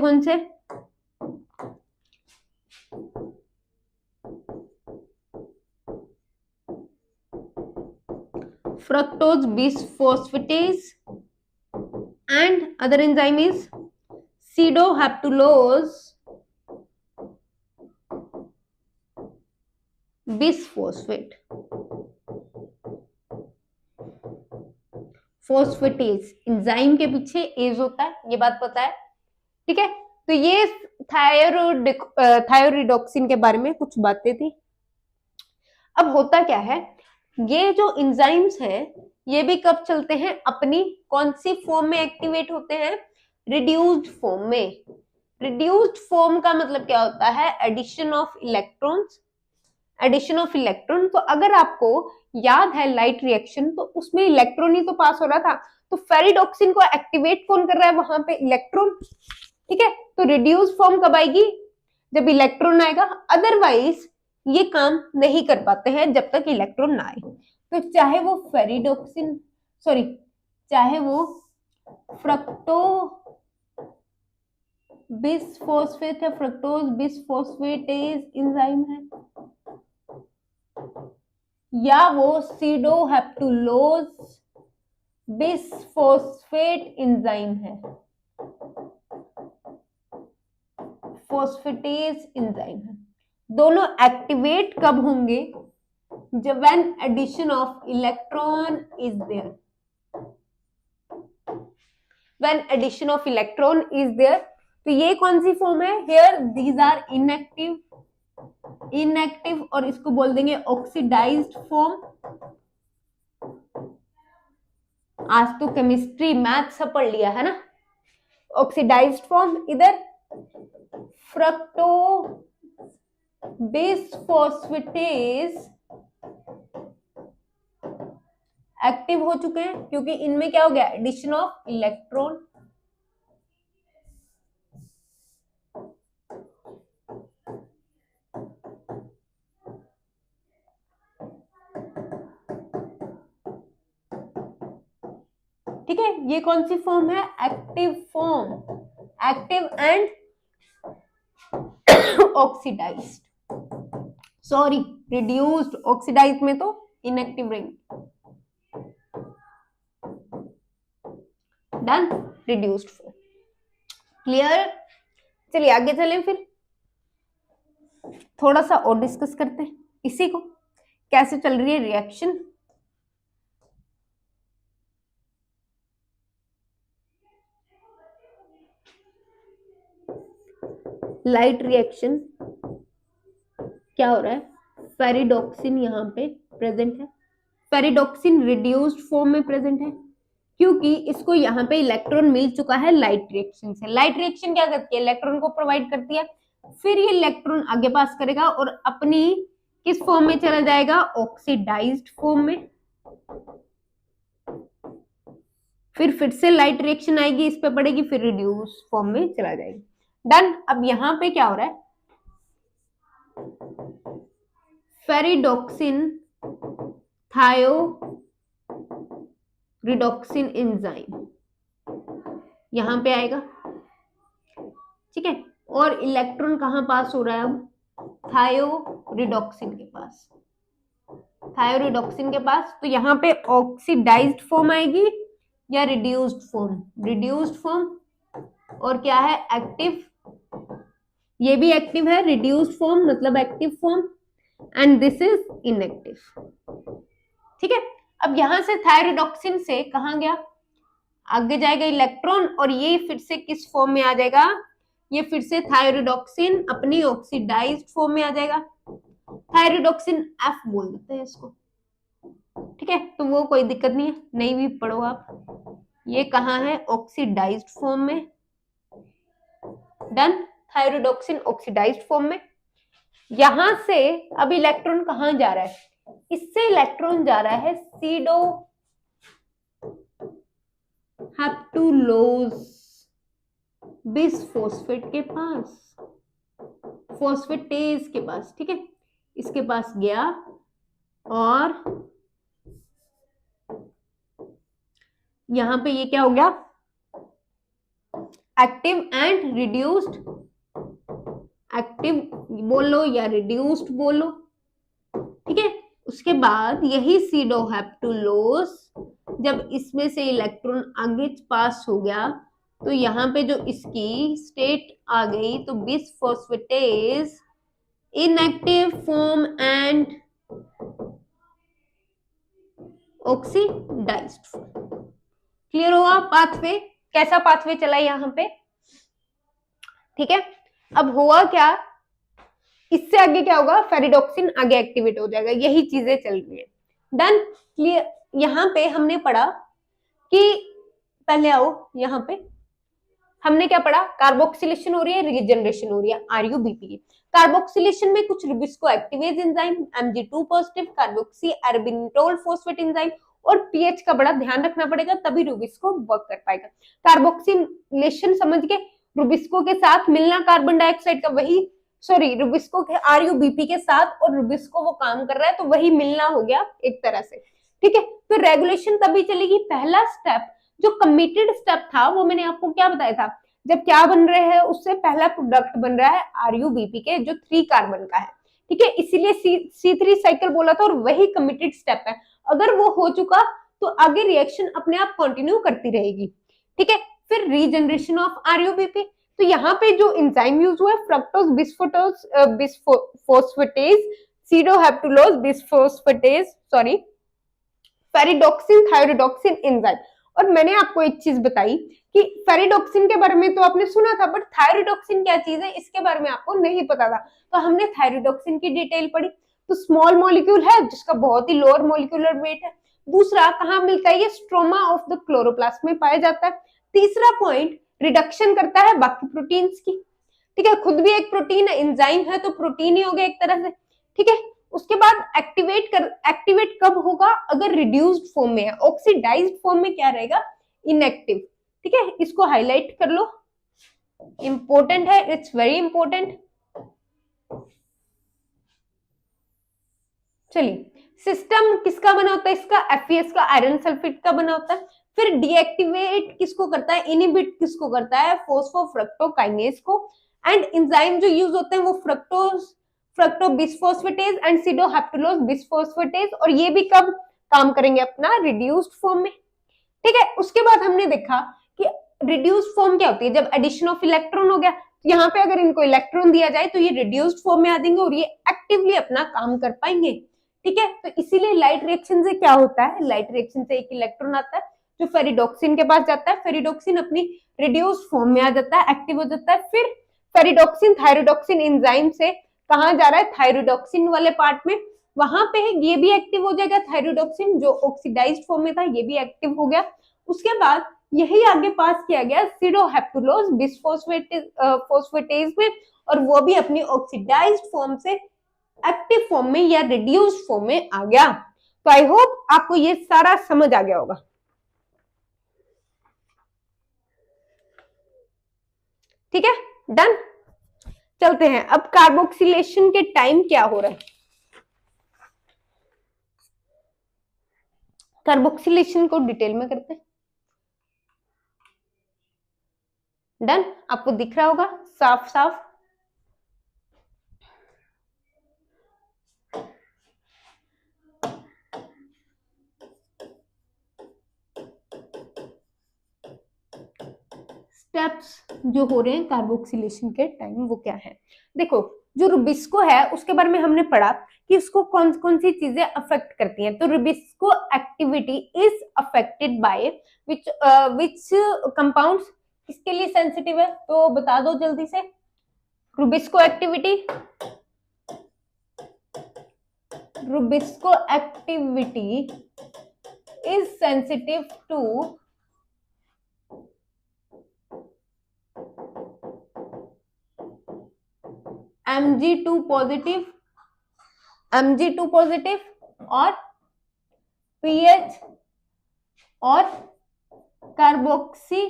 fructose bisphosphatase and other enzyme is pseudohaptulose bisphosphate, फोस्फेटेज, enzyme के पीछे एज होता है, ये बात पता है, ठीक है। तो ये थायरोइडोक्सिन के बारे में कुछ बातें थी। अब होता क्या है, ये जो एंजाइम्स हैं ये भी कब चलते हैं, अपनी कौन सी फॉर्म में एक्टिवेट होते हैं, रिड्यूस्ड फॉर्म में। रिड्यूस्ड फॉर्म का मतलब क्या होता है, addition of electrons, addition of electron. तो अगर आपको याद है लाइट रिएक्शन, तो उसमें इलेक्ट्रॉन ही तो पास हो रहा था, तो फेरिडोक्सिन को एक्टिवेट कौन कर रहा है वहां पे, इलेक्ट्रॉन, ठीक है। तो रिड्यूस फॉर्म कब आएगी, जब इलेक्ट्रॉन आएगा, अदरवाइज ये काम नहीं कर पाते हैं जब तक इलेक्ट्रॉन ना आए। तो चाहे वो फेरिडोक्सिन, सॉरी, चाहे वो फ्रक्टो बिसफॉस्फेट है, फ्रक्टोज बिसफॉस्फेटेज एंजाइम है, या वो सीडोहेप्टुलोज बिसफॉस्फेट एंजाइम है, फॉस्फेटेज एंजाइम है, दोनों एक्टिवेट कब होंगे, जब when addition of electron is there, when addition of electron is there. तो ये कौन सी फॉर्म है, here these are inactive, inactive, और इसको बोल देंगे ऑक्सीडाइज्ड फॉर्म। आज तो केमिस्ट्री मैथ सब पढ़ लिया है ना। ऑक्सीडाइज्ड फॉर्म, इधर फ्रक्टो बिसफॉस्फेटेज एक्टिव हो चुके हैं, क्योंकि इनमें क्या हो गया, एडिशन ऑफ इलेक्ट्रॉन। ठीक है, ये कौन सी फॉर्म है, active form, active and oxidised, sorry reduced, oxidised में तो इनएक्टिव रहेंगे। Done, reduced form, clear. चलिए आगे चलें, फिर थोड़ा सा और डिस्कस करते हैं इसी को, कैसे चल रही है रिएक्शन। लाइट रिएक्शन क्या हो रहा है, फेरिडोक्सिन यहाँ पे प्रेजेंट है, फेरिडोक्सिन रिड्यूस्ड फॉर्म में प्रेजेंट है, क्योंकि इसको यहाँ पे इलेक्ट्रॉन मिल चुका है लाइट रिएक्शन से। लाइट रिएक्शन क्या करती है, इलेक्ट्रॉन को प्रोवाइड करती है, फिर ये इलेक्ट्रॉन आगे पास करेगा और अपनी किस फॉर्म में चला जाएगा, ऑक्सीडाइज्ड फॉर्म में। फिर से लाइट रिएक्शन आएगी, इस पे पड़ेगी, फिर रिड्यूस फॉर्म में चला जाएगी। डन। अब यहां पे क्या हो रहा है, फेरिडोक्सिन थायोरिडोक्सिन एंजाइम यहां पे आएगा, ठीक है, और इलेक्ट्रॉन कहां पास हो रहा है, अब थायोरिडोक्सिन के पास, थायोरिडोक्सिन के पास। तो यहाँ पे ऑक्सीडाइज्ड फॉर्म आएगी या रिड्यूस्ड फॉर्म, रिड्यूस्ड फॉर्म, और क्या है, एक्टिव, ये भी एक्टिव है, रिड्यूस्ड फॉर्म मतलब active form, and this is inactive, ठीक है। अब यहां से थायरोइडोक्सिन से कहां गया, आगे जाएगा इलेक्ट्रॉन, और ये फिर से किस फॉर्म में आ जाएगा, ये फिर से थायरोइडोक्सिन अपनी ऑक्सीडाइज्ड फॉर्म में आ जाएगा, थायरोइडोक्सिन एफ बोल देते हैं इसको, ठीक है। तो वो कोई दिक्कत नहीं है, नहीं भी पढ़ो आप, ये कहां है, ऑक्सीडाइज्ड फॉर्म में। डन, थायरोइडोक्सिन ऑक्सीडाइज्ड फॉर्म में। यहां से अब इलेक्ट्रॉन कहां जा रहा है, इससे इलेक्ट्रॉन जा रहा है सीडो हेप्टुलोज बिसफॉस्फेट के पास, फॉस्फेटेज के पास, ठीक है, इसके पास गया, और यहां पे ये क्या हो गया, एक्टिव एंड रिड्यूस्ड, एक्टिव बोलो या रिड्यूस्ड बोलो, ठीक है। उसके बाद यही सीडोहेप्टुलोज, जब इसमें से इलेक्ट्रॉन आगे पास हो गया, तो यहाँ पे जो इसकी स्टेट आ गई, तो bisphosphatase inactive form and oxidised form, clear हुआ पाथवे, कैसा पाथवे चला यहाँ पे, ठीक है। अब हुआ क्या, इससे आगे क्या होगा, फेरिडोक्सिन आगे एक्टिवेट हो जाएगा, यही चीजें चल रही है। Done, clear. यहाँ पे हमने पढ़ा कि पहले आओ, यहाँ पे हमने क्या पढ़ा, कार्बोक्सिलेशन हो रही है, रीजनरेशन हो रही है आरयूबीपी की। कार्बोक्सिलेशन में कुछ rubisco activase enzyme, Mg2 positive carboxy arabinitol phosphate enzyme, और पीएच का बड़ा ध्यान रखना पड़ेगा, तभी रुबिस्को वर्क कर पाएगा। कार्बोक्सिलेशन समझ के, रुबिस्को के साथ मिलना कार्बन डाइऑक्साइड का, वही सॉरी रुबिस्को के आरयूबीपी के साथ, और रुबिस्को वो काम कर रहा है, तो वही मिलना हो गया एक तरह से, ठीक है। तो रेगुलेशन तभी चलेगी, पहला स्टेप जो कमिटेड स्टेप था वो मैंने आपको क्या बताया था, जब क्या बन रहे हैं, उससे पहला प्रोडक्ट बन रहा है आरयूबीपी के, जो 3 कार्बन का है, ठीक है, इसीलिए C3 साइकिल बोला था, और वही कमिटेड स्टेप है। अगर वो हो चुका तो आगे रिएक्शन अपने आप कंटिन्यू करती रहेगी, ठीक है। फिर रीजनरेशन ऑफ आरयूबीपी, तो यहाँ पे जो एंजाइम यूज हुआ है, fructose बिस्फोस्फेटेज, सीडोहेप्टुलोज बिस्फोस्फेटेज, sorry ferredoxin thioredoxin enzyme. और मैंने आपको एक चीज बताई कि फेरिडोक्सिन के बारे में तो आपने सुना था, बट थायरोडोक्सिन क्या चीज है इसके बारे में आपको नहीं पता था, तो हमने थायरोडोक्सिन की डिटेल पढ़ी। तो स्मॉल मॉलिक्यूल है जिसका बहुत ही लोअर मॉलिक्यूलर वेट है। दूसरा, कहाँ मिलता है ये, स्ट्रोमा ऑफ द क्लोरोप्लास्ट में पाया जाता है। तीसरा पॉइंट, रिडक्शन करता है बाकी प्रोटीन्स की, ठीक है, खुद भी एक प्रोटीन है, एंजाइम है तो प्रोटीन ही हो गया एक तरह से, ठीक है। उसके बाद एक्टिवेट कब होगा, अगर रिड्यूस्ड फॉर्म में है, ऑक्सीडाइज्ड फॉर्म में क्या रहेगा, इनएक्टिव, ठीक है, इसको हाईलाइट कर लो, इंपॉर्टेंट है, इट्स वेरी इंपॉर्टेंट। चलिए, सिस्टम किसका बना होता है इसका, एफईएस का, आयरन सल्फेट का बना होता है। फिर डीएक्टिवेट किसको करता है, इनिबिट किसको करता है, फोस्फोफ्रक्टोकाइनेज को। एंड एंजाइम जो यूज होते हैं वो फ्रक्टो बिस्फोस्फेटेज एंड सीडोहेप्टुलोज बिस्फोस्फेटेज, और ये भी कब काम करेंगे, अपना रिड्यूस्ड फॉर्म में, ठीक है। उसके बाद हमने देखा कि रिड्यूस्ड फॉर्म क्या होती है, जब एडिशन ऑफ इलेक्ट्रॉन हो गया, तो यहाँ पे अगर इनको इलेक्ट्रॉन दिया जाए तो ये रिड्यूस्ड फॉर्म में आ जाएंगे और ये एक्टिवली अपना काम कर पाएंगे, ठीक है। तो इसीलिए लाइट रिएक्शन से क्या होता है, लाइट रिएक्शन से एक इलेक्ट्रॉन आता है जो फेरिडोक्सिन के पास जाता है, फेरिडोक्सिन अपनी रिड्यूस्ड फॉर्म में आ जाता है, एक्टिव हो जाता है। फिर फेरिडोक्सिन थायरोडोक्सिन एंजाइम से कहाँ जा रहा है, थायरोडोक्सिन वाले पार्ट में, वहां पे ये भी एक्टिव हो जाएगा, थायरोडोक्सिन जो ऑक्सीडाइज्ड फॉर्म में था ये भी एक्टिव हो गया। उसके बाद यही आगे पास किया गया सीडोहेप्टुलोज बिस्फोस्फेटेज में, और वो भी अपनी ऑक्सीडाइज्ड फॉर्म से एक्टिव फॉर्म में या रिड्यूस्ड फॉर्म में आ गया। तो आई होप आपको ये सारा समझ आ गया होगा, ठीक है, डन। चलते हैं अब कार्बोक्सिलेशन के टाइम क्या हो रहा है। कार्बोक्सिलेशन को डिटेल में करते हैं, डन। आपको दिख रहा होगा साफ साफ, स्टेप्स जो हो रहे हैं कार्बोक्सिलेशन के टाइम वो क्या है। देखो, जो रुबिस्को है उसके बारे में हमने पढ़ा कि उसको कौन कौन सी चीजें अफेक्ट करती हैं। तो rubisco activity is affected by which compounds, किसके लिए सेंसिटिव है तो बता दो जल्दी से। Rubisco activity is sensitive to Mg2 positive और पीएच और कार्बोक्सी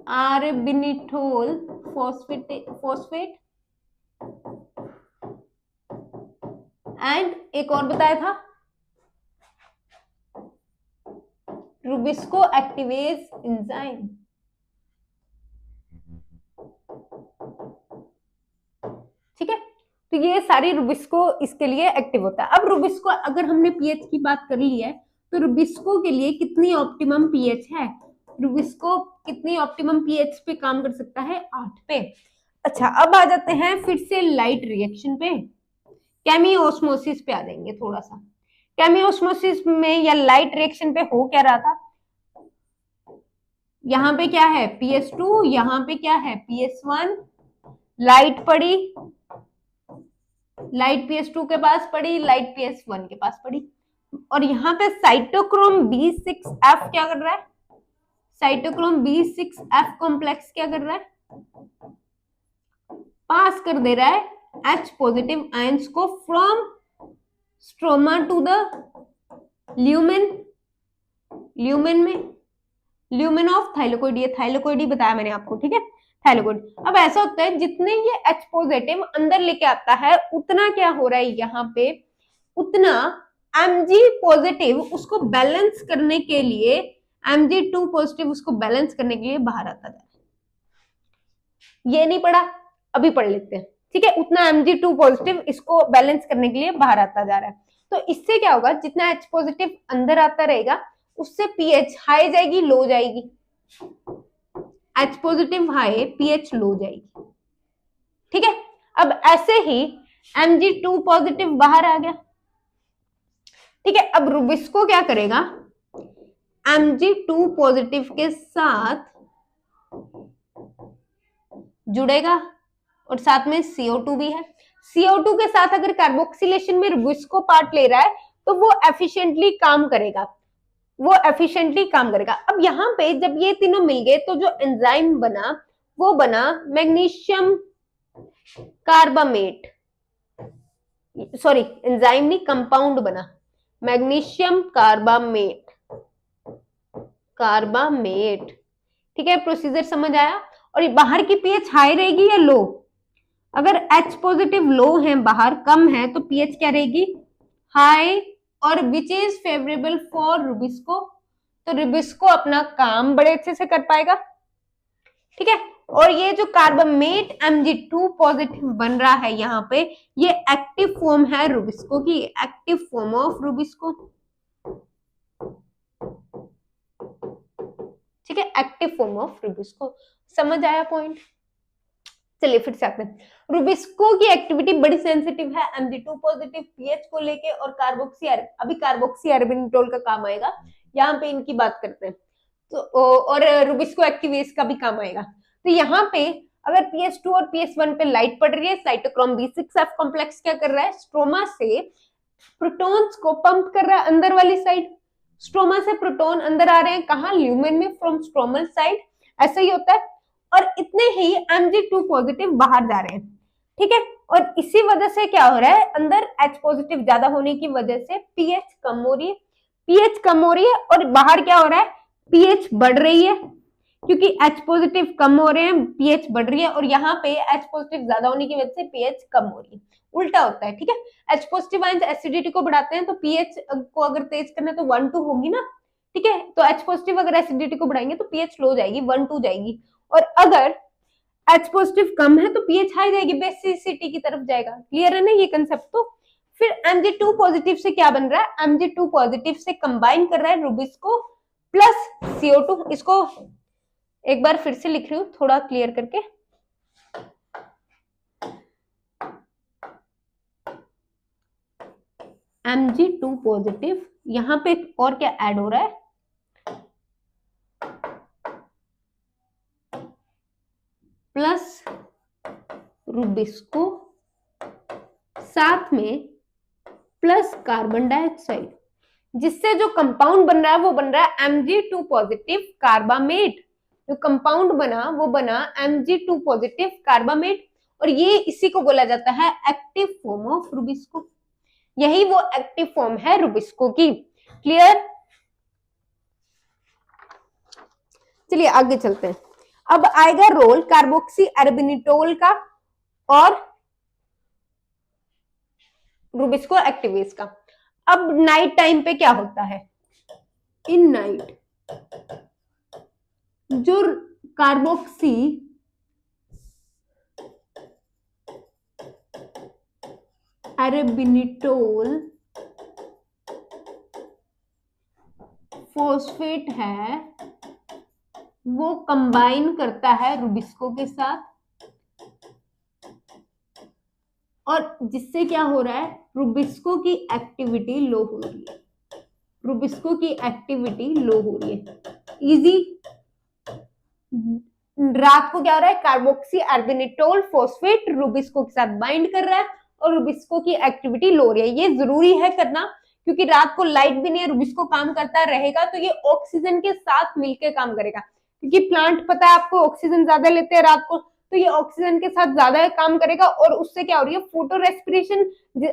अर्बिनिटोल फॉस्फेट एंड एक और बताया था रुबिस्को एक्टिवेज एंजाइम, ठीक है। तो ये सारी रुबिस्को इसके लिए एक्टिव होता है। अब रुबिस्को अगर हमने पीएच की बात कर ली है तो रुबिस्को के लिए कितनी ऑप्टिमम पीएच है, रुबिस्को कितनी ऑप्टिमम पीएच पे काम कर सकता है, 8 पे। अच्छा, अब आ जाते हैं फिर से लाइट रिएक्शन पे, केमिओस्मोसिस पे आ जाएंगे थोड़ा सा। केमिओस्मोसिस में या लाइट रिएक्शन पे हो क्या रहा था, यहाँ पे क्या है PS2, यहाँ पे क्या है PS1, लाइट पड़ी, लाइट PS2 के पास पड़ी, लाइट PS1 के पास पड़ी, और यहाँ पे साइटोक्रोम B6F क्या कर रहा है, साइटोक्रोम B6F कॉम्प्लेक्स क्या कर रहा है, पास कर दे रहा है H पॉजिटिव आयंस को from stroma to the lumen, lumen में, ल्यूमेन ऑफ थाइलेकोइड, ये थाइलेकोइड बताया मैंने आपको, ठीक है, थाइलेकोइड। अब ऐसा होता है जितने ये H पॉजिटिव अंदर लेके आता है उतना क्या हो रहा है यहाँ पे, उतना Mg पॉजिटिव उसको बैलेंस करने के लिए, Mg2 पॉजिटिव उसको बैलेंस करने के लिए बाहर आता जा रहा है। ये नहीं पढ़ा, अभी पढ़ लेते हैं, ठीक है। उतना Mg2 पॉजिटिव इसको बैलेंस करने के लिए बाहर आता जा रहा है। तो इससे क्या होगा, जितना H पॉजिटिव अंदर आता रहेगा उससे pH हाई जाएगी, लो जाएगी, H पॉजिटिव हाई, pH लो जाएगी, ठीक है। अब ऐसे ही Mg2 पॉजिटिव बाहर आ गया, ठीक है। अब रुबिस्को क्या करेगा, Mg2 पॉजिटिव के साथ जुड़ेगा और साथ में CO2 भी है। CO2 के साथ अगर कार्बोक्सिलेशन में रुबिस्को पार्ट ले रहा है तो वो एफिशिएंटली काम करेगा, वो एफिशिएंटली काम करेगा। अब यहाँ पे जब ये तीनों मिल गए तो जो एंजाइम बना वो बना मैग्नीशियम कार्बामेट, सॉरी एंजाइम नहीं, कंपाउंड बना मैग्नीशियम कार्बामेट, कार्बामेट, ठीक है। प्रोसीजर समझ आया। और ये बाहर की pH हाई रहेगी या लो, अगर H पॉजिटिव लो है, बाहर कम है, तो pH क्या रहेगी, हाई, और which is favourable for Rubisco, तो रुबिस्को अपना काम बड़े अच्छे से कर पाएगा, ठीक है। और ये जो कार्बामेट Mg2 पॉजिटिव बन रहा है यहाँ पे, ये एक्टिव फॉर्म है रुबिस्को की, एक्टिव फॉर्म ऑफ रुबिस्को, ठीक है, एक्टिव फॉर्म ऑफ रुबिस्को। समझ आया पॉइंट। चलिए फिर से आते हैं। रुबिस्को की एक्टिविटी बड़ी सेंसिटिव है Mg2 पॉजिटिव pH को लेके, और कार्बोक्सी, अभी कार्बोक्सी अर्बिनिटोल का काम आएगा, यहाँ पे इनकी बात करते हैं। तो और रुबिस्को एक्टिवेस का भी काम आएगा। तो यहाँ पे अगर PS2 और PS1 पे लाइट पड़ रही है, साइटोक्रोम B6F कॉम्प्लेक्स क्या कर रहा है, स्ट्रोमा से प्रोटॉन्स को पंप कर रहा है अंदर वाली साइड, स्ट्रोमा से प्रोटॉन अंदर आ रहे हैं, कहाँ, ल्यूमेन में, फ्रॉम स्ट्रोमल साइड, ऐसा ही होता है। और इतने ही Mg2 पॉजिटिव बाहर जा रहे हैं, ठीक है। और इसी वजह से क्या हो रहा है, अंदर H पॉजिटिव ज्यादा होने की वजह से pH कम हो रही है, pH कम हो रही है, और बाहर क्या हो रहा है, pH बढ़ रही है, क्योंकि H पॉजिटिव कम हो रहे हैं, pH बढ़ रही है, और यहाँ पे H पॉजिटिव ज्यादा होने की वजह से pH कम हो रही है, उल्टा होता है, ठीक है। H पॉजिटिव आयंस एसिडिटी को बढ़ाते हैं, तो pH को अगर तेज करना है तो 1-2 होगी ना, ठीक है। तो H पॉजिटिव अगर एसिडिटी को बढ़ाएंगे तो pH लो जाएगी, 1-2 जाएगी, और अगर H पॉजिटिव कम है तो pH हाई जाएगी, बेसिसिटी की तरफ जाएगा। क्लियर है ना ये कंसेप्ट। तो फिर Mg2 पॉजिटिव से क्या बन रहा है, Mg2 पॉजिटिव से कंबाइन कर रहा है रुबिस्को प्लस CO2। इसको एक बार फिर से लिख रही हूं थोड़ा क्लियर करके, Mg2 पॉजिटिव, यहां पे और क्या ऐड हो रहा है, प्लस रुबिस्को, साथ में प्लस कार्बन डाइऑक्साइड, जिससे जो कंपाउंड बन रहा है वो बन रहा है Mg2 पॉजिटिव कार्बामेट। जो कंपाउंड बना वो बना Mg2 पॉजिटिव कार्बामेट, और ये इसी को बोला जाता है एक्टिव फॉर्म ऑफ रुबिस्को। यही वो एक्टिव फॉर्म है रुबिस्को की। क्लियर। चलिए आगे चलते हैं। अब आएगा रोल कार्बोक्सी अर्बिनिटोल का और रुबिस्को एक्टिवेस का। अब नाइट टाइम पे क्या होता है, इन नाइट जो कार्बोक्सी अर्बिनिटोल फॉस्फेट है वो कंबाइन करता है रुबिस्को के साथ, और जिससे क्या हो रहा है, रुबिस्को की एक्टिविटी लो हो रही है, रुबिस्को की एक्टिविटी लो हो रही है। इजी, रात को क्या हो रहा है, कार्बोक्सी अर्बिनिटोल फॉस्फेट रुबिस्को के साथ बाइंड कर रहा है और रुबिस्को की एक्टिविटी लो रही है। ये जरूरी है करना, क्योंकि रात को लाइट भी नहीं है, रुबिस्को काम करता रहेगा तो ये ऑक्सीजन के साथ मिलकर काम करेगा, क्योंकि प्लांट पता है आपको ऑक्सीजन ज्यादा लेते हैं रात को, तो ये ऑक्सीजन के साथ ज्यादा काम करेगा और उससे क्या हो रही है, फोटो रेस्पिरेशन।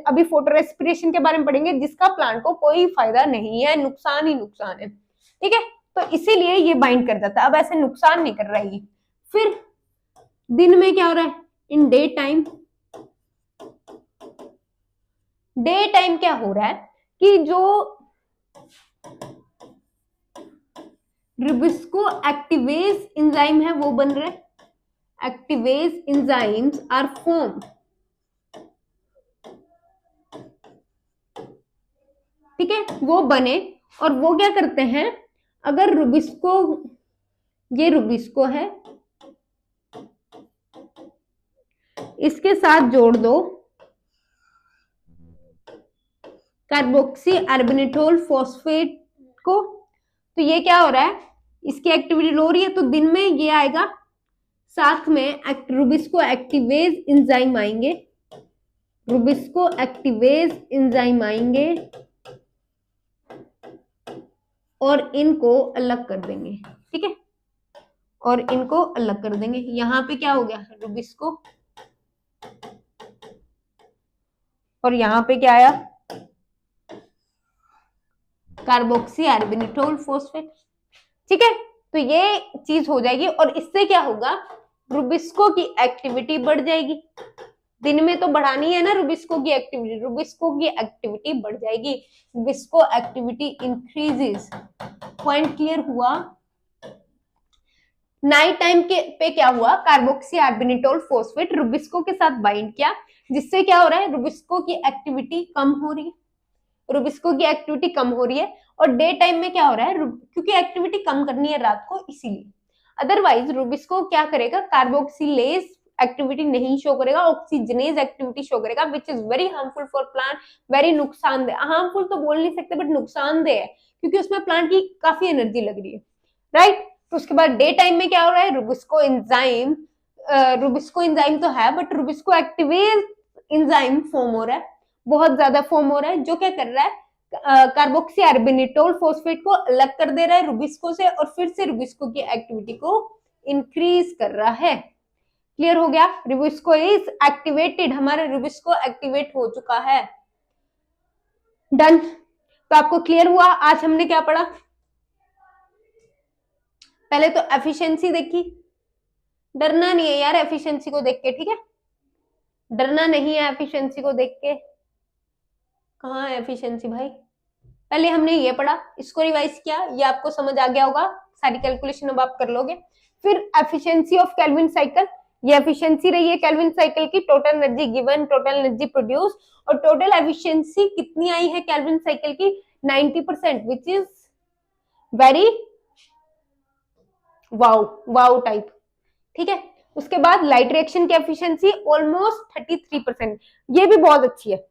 अभी फोटो रेस्पिरेशन के बारे में पढ़ेंगे, जिसका प्लांट को कोई फायदा नहीं है, नुकसान ही नुकसान है, ठीक है। तो इसीलिए ये बाइंड कर जाता है, अब ऐसे नुकसान नहीं कर रहा है। फिर दिन में क्या हो रहा है, इन डे टाइम, डे टाइम क्या हो रहा है कि जो रुबिस्को एक्टिवेज एंजाइम है वो बन रहे हैं, एक्टिवेज एंजाइम्स आर फॉर्म, ठीक है, वो बने। और वो क्या करते हैं, अगर रुबिस्को, ये रुबिस्को है, इसके साथ जोड़ दो कार्बोक्सी अर्बिनिटोल फॉस्फेट को, तो ये क्या हो रहा है, इसकी एक्टिविटी लो रही है, तो दिन में ये आएगा, साथ में रुबिस्को एक्टिवेज एंजाइम आएंगे, रुबिस्को एक्टिवेज एंजाइम आएंगे और इनको अलग कर देंगे, ठीक है, और इनको अलग कर देंगे। यहां पे क्या हो गया, रुबिस्को, और यहां पे क्या आया, कार्बोक्सी अर्बिनिटोल फॉस्फेट, ठीक है। तो ये चीज हो जाएगी और इससे क्या होगा, रुबिस्को की एक्टिविटी बढ़ जाएगी। दिन में तो बढ़ानी है ना रुबिस्को की एक्टिविटी, रुबिस्को की एक्टिविटी बढ़ जाएगी, Rubisco activity increases. Point clear हुआ। नाइट टाइम के पे क्या हुआ, कार्बोक्सी अर्बिनिटोल फॉस्फेट रुबिस्को के साथ बाइंड किया, जिससे क्या हो रहा है, रुबिस्को की एक्टिविटी कम हो रही है, रुबिस्को की एक्टिविटी कम हो रही है। और डे टाइम में क्या हो रहा है, क्योंकि एक्टिविटी कम करनी है रात को इसीलिए, अदरवाइज रुबिस्को क्या करेगा, कार्बोक्सिलेज एक्टिविटी नहीं शो करेगा, ऑक्सीजनेज एक्टिविटी शो करेगा, which is very harmful for plant, very नुकसानदेह। हार्मफुल तो बोल नहीं सकते बट नुकसानदेह है, क्योंकि उसमें प्लांट की काफी एनर्जी लग रही है, राइट। तो उसके बाद डे टाइम में क्या हो रहा है, रुबिस्को एंजाइम, रुबिस्को एंजाइम तो है but Rubisco activase enzyme form हो रहा है, बहुत ज्यादा फॉर्म हो रहा है, जो क्या कर रहा है, कार्बोक्सी अर्बिनिटोल फॉस्फेट को अलग कर दे रहा है रुबिस्को से और फिर से रुबिस्को की एक्टिविटी को इंक्रीज कर रहा है। क्लियर हो गया, रुबिस्को इज एक्टिवेटेड, हमारा रुबिस्को एक्टिवेट हो चुका है। डन। तो आपको क्लियर हुआ आज हमने क्या पढ़ा, पहले तो एफिशिएंसी देखी, डरना नहीं है यार एफिशिएंसी को देख के, ठीक है, डरना नहीं है एफिशिएंसी को देख के। कहाँ है एफिशिएंसी भाई, पहले हमने ये पढ़ा, इसको रिवाइज किया, ये आपको समझ आ गया होगा, सारी कैलकुलेशन अब आप कर लोगे। फिर एफिशिएंसी ऑफ केल्विन साइकिल, ये एफिशिएंसी रही है केल्विन साइकिल की, total energy given, total energy produce, और टोटल एफिशिएंसी कितनी आई है केल्विन साइकिल की, 90%, which is very wow type, ठीक है। उसके बाद लाइट रिएक्शन की एफिशिएंसी ऑलमोस्ट 33%, ये भी बहुत अच्छी है,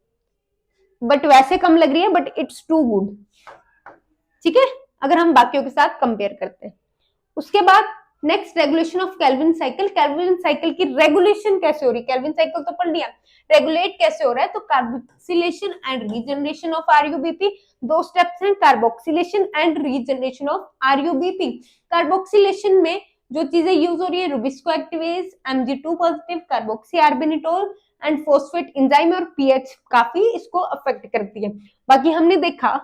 बट वैसे कम लग रही है, बट इट्स टू गुड, ठीक है, अगर हम बाकियों के साथ कंपेयर करते हैं। उसके बाद next regulation of Calvin cycle, Calvin cycle की रेगुलेशन कैसे हो रही है, केल्विन साइकिल तो पढ़ लिया, रेगुलेट कैसे हो रहा है, तो carboxylation and regeneration of RuBP, दो स्टेप्स हैं, carboxylation and regeneration of RuBP. Carboxylation में जो चीजें यूज हो रही है, rubisco activase, Mg2 positive, carboxy arabinitol and phosphate enzyme, और पीएच काफी इसको अफेक्ट करती है। बाकी हमने देखा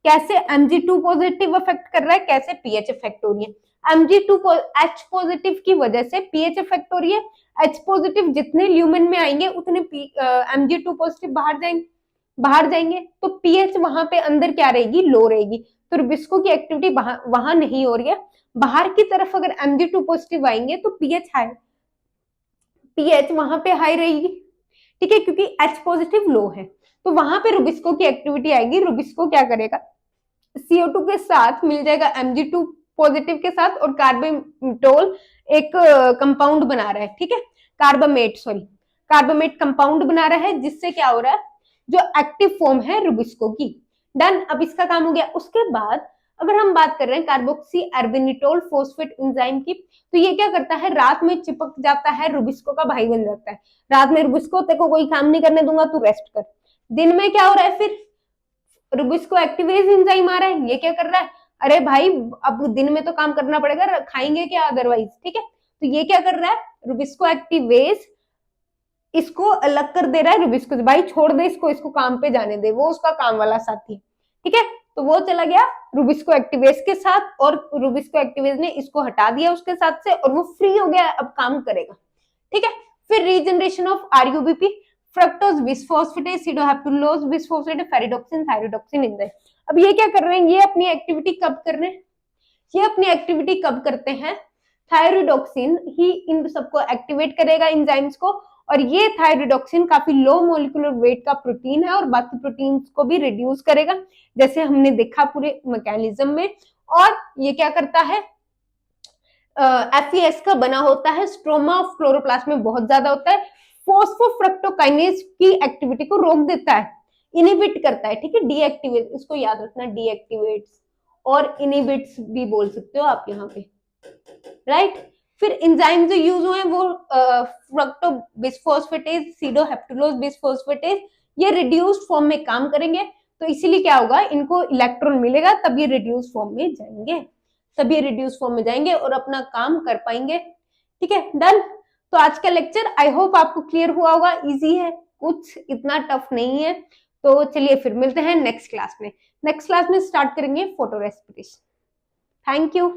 कैसे Mg2 पॉजिटिव अफेक्ट कर रहा है, कैसे पीएच इफेक्ट हो रही है। Mg2 H पॉजिटिव की वजह से पीएच इफेक्ट हो रही है, H पॉजिटिव जितने ल्यूमेन में आएंगे उतने Mg2 पॉजिटिव बाहर जाएंगे, तो पीएच वहां पे अंदर क्या रहेगी, लो रहेगी, तो रुबिस्को की एक्टिविटी वहां नहीं हो रही है। बाहर की तरफ अगर Mg2 पॉजिटिव आएंगे तो पीएच वहां पे हाई रहेगी, ठीक है, क्योंकि H पॉजिटिव लो है, तो वहां पे रुबिस्को की एक्टिविटी आएगी। रुबिस्को क्या करेगा, CO2 के साथ मिल जाएगा Mg2 पॉजिटिव के साथ, और कार्बामेटोल एक कंपाउंड बना रहा है, ठीक है, कार्बामेट कंपाउंड बना रहा है, जिससे क्या हो रहा है, जो एक्टिव फॉर्म है रुबिस्को की। डन, अब इसका काम हो गया। उसके बाद अगर हम बात कर रहे हैं कार्बोक्सी अर्बिनिटोल फोस्फेट एंजाइम की, तो ये क्या करता है, रात में चिपक जाता है, रुबिस्को का भाई बन जाता है। रात में रुबिस्को तेरे को कोई काम नहीं करने दूंगा, तू रेस्ट कर। दिन में क्या हो रहा है, फिर रुबिस्को एक्टिवेज एंजाइम आ रहा है, ये क्या कर रहा है, अरे भाई अब दिन में तो काम करना पड़ेगा, खाएंगे क्या अदरवाइज, ठीक है। तो ये क्या कर रहा है, रुबिस्को एक्टिवेज इसको अलग कर दे रहा है रुबिस्को से, भाई छोड़ दे इसको, इसको काम पे जाने दे, वो उसका काम वाला साथी, ठीक है। तो वो चला गया रुबिस्को एक्टिवेज के साथ, और रुबिस्को एक्टिवेज ने इसको हटा दिया उसके साथ से, और वो फ्री हो गया, अब काम करेगा, ठीक है। फिर regeneration of RuBP, fructose bisphosphatase, sedoheptulose bisphosphatase, ferredoxin, thioredoxin enzyme. अब ये क्या कर रहे हैं, ये अपनी एक्टिविटी कब कर रहे हैं, ये अपनी एक्टिविटी कब करते हैं, थायरोडोक्सिन ही इन सबको एक्टिवेट करेगा एंजाइम्स को, और ये थायरोडोक्सिन काफी लो मोलिकुलर वेट का प्रोटीन है, और बाकी प्रोटीन्स को भी रिड्यूस करेगा, जैसे हमने देखा पूरे मैकेनिज्म में। और ये क्या करता है, FES का बना होता है, स्ट्रोमा ऑफ क्लोरोप्लास्ट में बहुत ज्यादा होता है, फोस्फोफ्रक्टोकाइनेज की एक्टिविटी को रोक देता है, इनिबिट करता है, ठीक है, डीएक्टिवेट, इसको याद रखना, डीएक्टिवेट्स और इनिबिट्स भी बोल सकते हो आप यहाँ पे, राइट। फिर एंजाइम जो यूज हुए हैं वो फ्रक्टो बिसफॉस्फेटेज, सीडोहैप्टुलोज बिसफॉस्फेटेज, ये रिड्यूस्ड फॉर्म में काम करेंगे, तो इसीलिए क्या होगा, इनको इलेक्ट्रॉन मिलेगा, तब ये रिड्यूस फॉर्म में जाएंगे, तब ये रिड्यूस फॉर्म में जाएंगे और अपना काम कर पाएंगे, ठीक है, डन। तो आज का लेक्चर आई होप आपको क्लियर हुआ होगा, इजी है, कुछ इतना टफ नहीं है। तो चलिए फिर मिलते हैं नेक्स्ट क्लास में, नेक्स्ट क्लास में स्टार्ट करेंगे फोटो रेस्पिरेशन। Thank you.